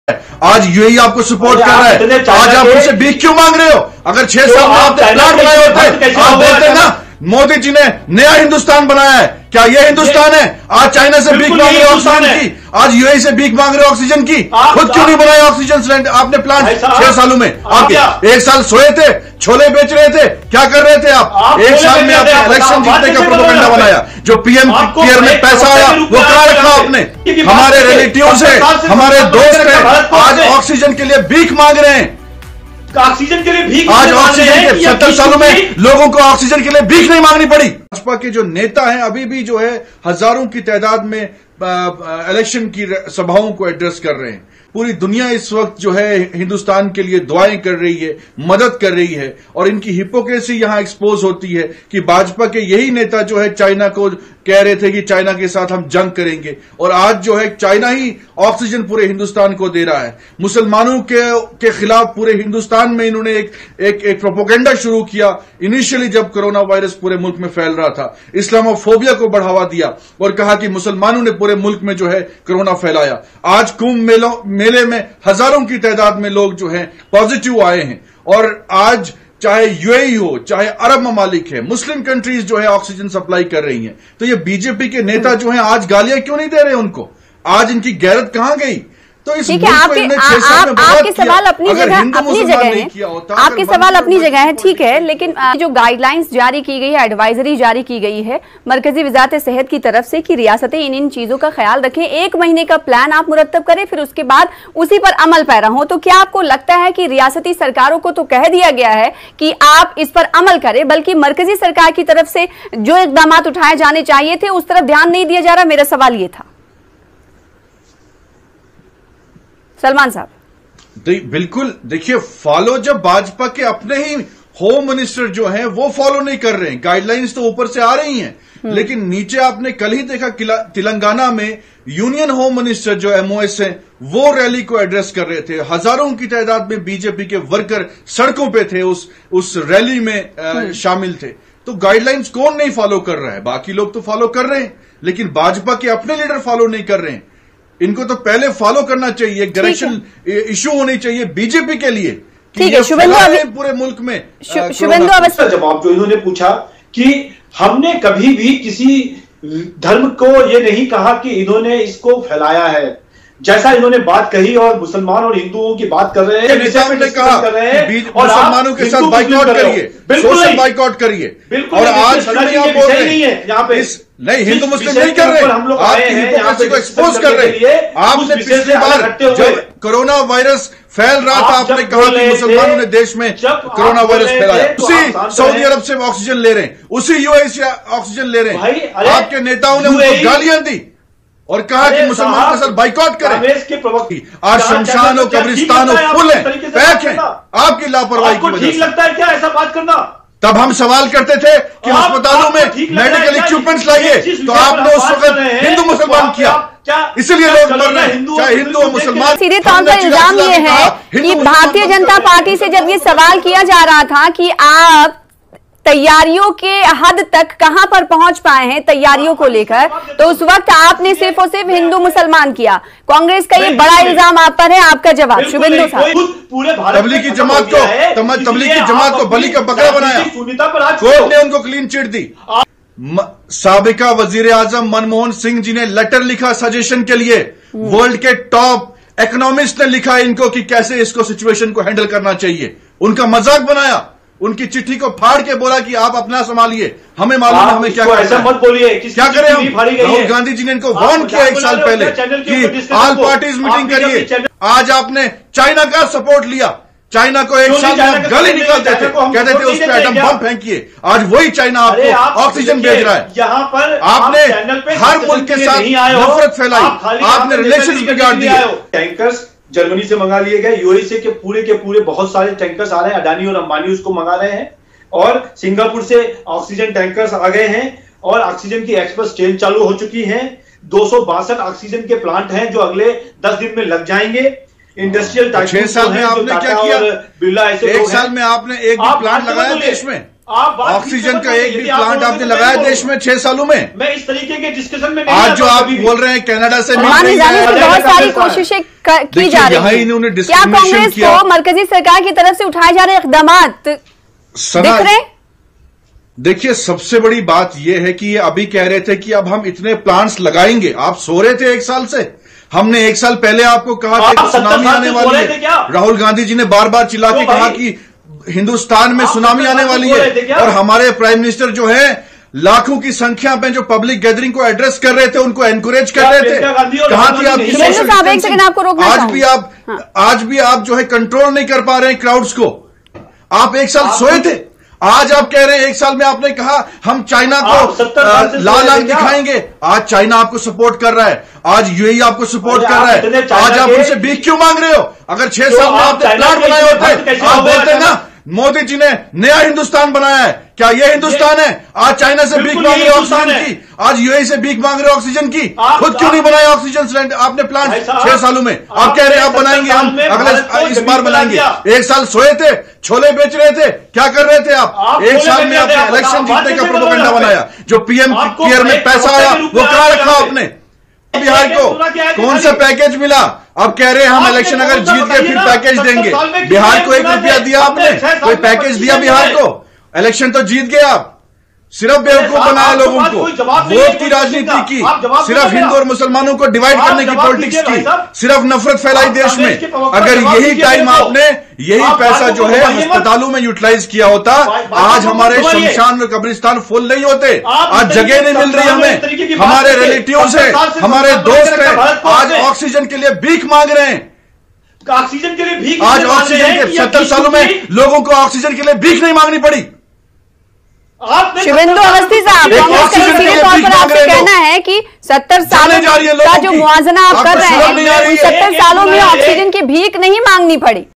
आज यूएई आपको सपोर्ट कर रहा है। आज आप उनसे भीख क्यों मांग रहे हो? अगर 6 साल में आपने प्लान बनाए होते आप बोलते ना मोदी जी ने नया हिंदुस्तान बनाया है। क्या ये हिंदुस्तान है? आज चाइना से भीख मांग रहे हो ऑक्सीजन की, आज यूएई से भीख मांग रहे हो ऑक्सीजन की। खुद क्यों नहीं बनाया ऑक्सीजन सिलेंडर आपने प्लान 6 सालों में? आप 1 साल सोए थे, छोले बेच रहे थे, क्या कर रहे थे आप? 1 साल में आपने इलेक्शन जीतने का प्रोपेगेंडा बनाया। जो पीएम केयर में पैसा आया वो कहां रखा आपने? हमारे रिलेटिव से, हमारे दोस्त हैं, आज ऑक्सीजन के लिए भीख मांग रहे हैं। ऑक्सीजन के लिए भीख आज ऑक्सीजन के 70 सालों में लोगों को ऑक्सीजन के लिए भीख नहीं मांगनी पड़ी। भाजपा के जो नेता हैं अभी भी जो है हजारों की तादाद में इलेक्शन की सभाओं को एड्रेस कर रहे हैं। पूरी दुनिया इस वक्त जो है हिंदुस्तान के लिए दुआएं कर रही है, मदद कर रही है, और इनकी हिपोक्रेसी यहां एक्सपोज होती है कि भाजपा के यही नेता जो है चाइना को कह रहे थे कि चाइना के साथ हम जंग करेंगे, और आज जो है चाइना ही ऑक्सीजन पूरे हिंदुस्तान को दे रहा है। मुसलमानों के खिलाफ पूरे हिंदुस्तान में इन्होंने एक प्रोपोगेंडा शुरू किया। इनिशियली जब कोरोना वायरस पूरे मुल्क में फैल रहा था, इस्लामोफोबिया को बढ़ावा दिया और कहा कि मुसलमानों ने पूरे मुल्क में जो है कोरोना फैलाया। आज कुंभ मेले में हजारों की तादाद में लोग जो हैं पॉजिटिव आए हैं, और आज चाहे यूएई हो, चाहे अरब ममालिक है, मुस्लिम कंट्रीज जो है ऑक्सीजन सप्लाई कर रही हैं। तो ये बीजेपी के नेता जो हैं आज गालियां क्यों नहीं दे रहे उनको? आज इनकी गैरत कहां गई? तो इस ठीक है, आपके सवाल अपनी जगह है, आपके सवाल अपनी जगह है, ठीक है, लेकिन जो गाइडलाइंस जारी की गई है, एडवाइजरी जारी की गई है मरकजी वजारत सेहत की तरफ से कि रियासतें इन चीजों का ख्याल रखें, 1 महीने का प्लान आप मुरत्तब करें, फिर उसके बाद उसी पर अमल पैरा हो। तो क्या आपको लगता है कि रियासती सरकारों को तो कह दिया गया है कि आप इस पर अमल करें, बल्कि मरकजी सरकार की तरफ से जो इकदाम उठाए जाने चाहिए थे उस तरफ ध्यान नहीं दिया जा रहा? मेरा सवाल ये था सलमान साहब। बिल्कुल, देखिए फॉलो जब भाजपा के अपने ही होम मिनिस्टर जो हैं वो फॉलो नहीं कर रहे हैं, गाइडलाइंस तो ऊपर से आ रही हैं, लेकिन नीचे आपने कल ही देखा तेलंगाना में यूनियन होम मिनिस्टर जो एमओएस हैं वो रैली को एड्रेस कर रहे थे। हजारों की तादाद में बीजेपी के वर्कर सड़कों पे थे, उस रैली में शामिल थे। तो गाइडलाइंस कौन नहीं फॉलो कर रहा है? बाकी लोग तो फॉलो कर रहे हैं, लेकिन भाजपा के अपने लीडर फॉलो नहीं कर रहे हैं। इनको तो पहले फॉलो करना चाहिए, डायरेक्शन इशू होनी चाहिए बीजेपी के लिए। ठीक है, शुभेंदु पूरे मुल्क में शुभेंदु अवस्थी जवाब जो इन्होंने पूछा कि हमने कभी भी किसी धर्म को ये नहीं कहा कि इन्होंने इसको फैलाया है, जैसा इन्होंने बात कही, और मुसलमान और हिंदुओं की बात कर रहे हैं, मुसलमानों के साथ बाइकआउट करिए, सोशल बाइकआउट करिए, और आज क्यों नहीं आप बोल रहे हैं यहाँ पे? नहीं, हिंदू मुस्लिम नहीं कर रहे, आप हिपोक्रेसी को एक्सपोज कर रहे हैं। आपने पिछली बार जब कोरोना वायरस फैल रहा था आपने कहा कि मुसलमानों ने देश में कोरोना वायरस फैलाया। उसी सऊदी अरब से ऑक्सीजन ले रहे हैं, उसी यूएई से ऑक्सीजन ले रहे हैं। आपके नेताओं ने उनको गालियां दी और कहा कि मुसलमानों के साथ बाइकआउट करें। आज शमशान और कब्रिस्तान और फुल है, पैक है, आपकी लापरवाही की वजह से। लगता है क्या ऐसा बात करना? तब हम सवाल करते थे कि अस्पतालों में मेडिकल इक्विपमेंट्स लाइए, तो आपने उस वक्त हिंदू मुसलमान किया, इसलिए लोग मर रहे हैं, चाहे हिंदू और मुसलमान। सीधे तौर पर इल्जाम ये है कि भारतीय जनता पार्टी से जब ये सवाल किया जा रहा था कि आप तैयारियों के हद तक कहां पर पहुंच पाए हैं तैयारियों को लेकर, तो उस वक्त आपने सिर्फ और सिर्फ हिंदू मुसलमान किया। कांग्रेस का ये बड़ा इल्जाम आप पर है, आपका जवाब शुभेंदु साहब। तबलीगी जमात को बलि का बकरा बनाया, कोर्ट ने उनको क्लीन चिट दी। साबिका वजीर आजम मनमोहन सिंह जी ने लेटर लिखा सजेशन के लिए, वर्ल्ड के टॉप इकोनॉमिस्ट ने लिखा इनको कि कैसे इसको सिचुएशन को हैंडल करना चाहिए। उनका मजाक बनाया, उनकी चिट्ठी को फाड़ के बोला कि आप अपना संभालिए, हमें मालूम है हमें क्या करना है। ऐसा मत बोलिए, क्या करें हम? राहुल गांधी जी ने इनको वार्न किया 1 साल पहले कि ऑल पार्टीज मीटिंग करिए। आज आपने चाइना का सपोर्ट लिया, चाइना को 1 साल में गाली निकालते थे, कहते थे उस पर एटम बम फेंकिए। आज वही चाइना आपको ऑक्सीजन भेज रहा है। यहाँ पर आपने हर मुल्क के साथ नफरत फैलाई, आपने रिलेशन बिगाड़ दिए। टैंकर्स जर्मनी से मंगा लिए गए, यूएई से के पूरे बहुत सारे टैंकर्स आ रहे हैं, अडानी और अंबानी उसको मंगा रहे हैं, और सिंगापुर से ऑक्सीजन टैंकर्स आ गए हैं, और ऑक्सीजन की एक्सप्रेस ट्रेन चालू हो चुकी है। 262 ऑक्सीजन के प्लांट हैं जो अगले 10 दिन में लग जाएंगे। इंडस्ट्रियल 6 साल में आपने क्या किया? बिरला ऐसे 1 साल में आपने एक भी प्लांट लगाया देश में? ऑक्सीजन का एक भी प्लांट आपने लगाया देश में 6 सालों में? मैं इस तरीके के डिस्कशन में आज जो आप बोल रहे हैं कनाडा से बहुत सारी कोशिशें की जा रही है, क्या कांग्रेस को मरकजी सरकार की तरफ से उठाए जा रहे इकदाम दिख रहे हैं? देखिए, सबसे बड़ी बात यह है कि ये अभी कह रहे थे कि अब हम इतने प्लांट्स लगाएंगे। आप सो रहे थे 1 साल से। हमने 1 साल पहले आपको कहा था कि सुनामी आने वाली है। राहुल गांधी जी ने बार बार चिल्ला के कहा कि हिंदुस्तान में सुनामी आने वाली है, और हमारे प्राइम मिनिस्टर जो है लाखों की संख्या में जो पब्लिक गैदरिंग को एड्रेस कर रहे थे, उनको एनकरेज कर रहे थे। कहां थी आपकी सोशल डिस्टेंसिंग? आज भी आप जो है कंट्रोल नहीं कर पा रहे हैं क्राउड्स को। आप 1 साल सोए थे, आज आप कह रहे हैं 1 साल में आपने कहा हम चाइना को लाल आंख दिखाएंगे। आज चाइना आपको सपोर्ट कर रहा है, आज यूएई आपको सपोर्ट कर रहा है। आज आप उनसे भीख क्यों मांग रहे हो? अगर 6 साल में आपने प्लान बनाए होते, आप बोलते ना मोदी जी ने नया हिंदुस्तान बनाया है। क्या ये हिंदुस्तान है? आज चाइना से भीख मांग रहे हो ऑक्सीजन की, आज यूएई से भीख मांग रहे हो ऑक्सीजन की। खुद क्यों नहीं बनाया ऑक्सीजन सिलेंडर आपने प्लान 6 सालों में? आप कह रहे हैं आप बनाएंगे, हम अगले इस बार बनाएंगे। 1 साल सोए थे, छोले बेच रहे थे, क्या कर रहे थे आप? 1 साल में आपने इलेक्शन जीतने का प्रोपेगेंडा बनाया। जो पीएम केयर में पैसा आया वो कहां रखा आपने? बिहार को कौन सा पैकेज मिला? अब कह रहे हैं हम इलेक्शन अगर जीत गए फिर पैकेज देंगे। बिहार को 1 रुपया दिया आपने? कोई पैकेज दिया बिहार को? इलेक्शन तो जीत गए आप, सिर्फ बेवकूफ बनाया लोगों को, वोट की राजनीति की, सिर्फ हिंदू और मुसलमानों को डिवाइड करने की पॉलिटिक्स की, सिर्फ नफरत फैलाई देश में। अगर यही टाइम आपने यही पैसा जो है अस्पतालों में यूटिलाइज किया होता, आज हमारे शमशान और कब्रिस्तान फुल नहीं होते। आज जगह नहीं मिल रही हमें, हमारे रिलेटिव्स है, हमारे दोस्त है, आज ऑक्सीजन के लिए भीख मांग रहे हैं। ऑक्सीजन के लिए भीख, आज ऑक्सीजन के 70 सालों में लोगों को ऑक्सीजन के लिए भीख नहीं मांगनी पड़ी। शिवेंदु अवस्थी साहब, कांग्रेस का सीधे तौर पर आपसे कहना है कि 70 सालों का जो मुआवजा आप कर रहे हैं, 70 सालों में ऑक्सीजन की भीख नहीं मांगनी पड़ी।